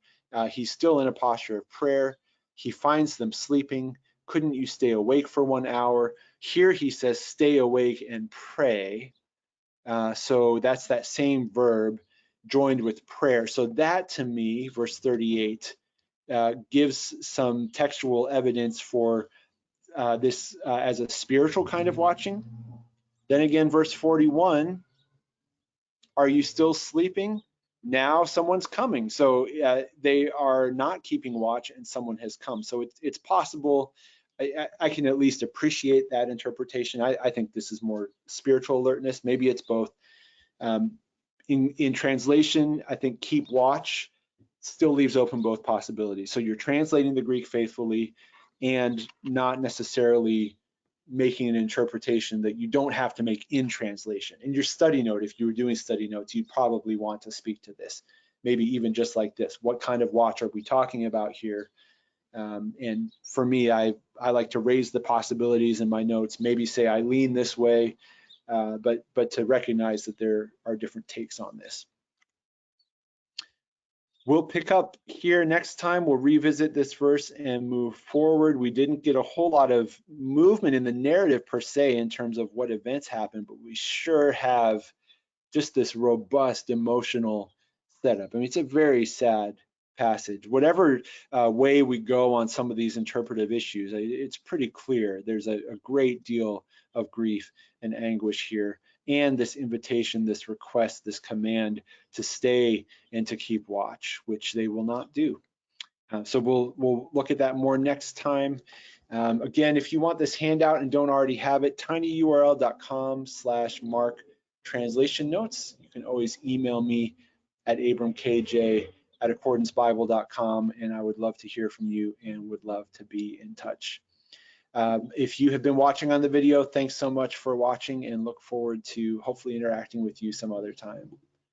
He's still in a posture of prayer. He finds them sleeping. Couldn't you stay awake for 1 hour? Here he says, stay awake and pray. So that's that same verb joined with prayer. So that, to me, verse 38, gives some textual evidence for this as a spiritual kind of watching. Then again, verse 41, are you still sleeping? now someone's coming. So they are not keeping watch and someone has come. So it's possible. I can at least appreciate that interpretation. I think this is more spiritual alertness. Maybe it's both. In translation, I think keep watch still leaves open both possibilities. So you're translating the Greek faithfully and not necessarily making an interpretation that you don't have to make in translation. In your study note, if you were doing study notes, you'd probably want to speak to this, maybe even just like this. What kind of watch are we talking about here? And for me, I like to raise the possibilities in my notes, maybe say I lean this way, but to recognize that there are different takes on this. We'll pick up here next time. We'll revisit this verse and move forward. We didn't get a whole lot of movement in the narrative per se in terms of what events happened, but we sure have just this robust emotional setup. I mean, it's a very sad passage. Whatever way we go on some of these interpretive issues, it's pretty clear there's a great deal of grief and anguish here, and this invitation, this request, this command to stay and to keep watch, which they will not do. So we'll look at that more next time. Again, if you want this handout and don't already have it, tinyurl.com/Mark translation notes. You can always email me at abramkj@accordancebible.com, and I would love to hear from you and would love to be in touch. If you have been watching on the video, thanks so much for watching, and look forward to hopefully interacting with you some other time.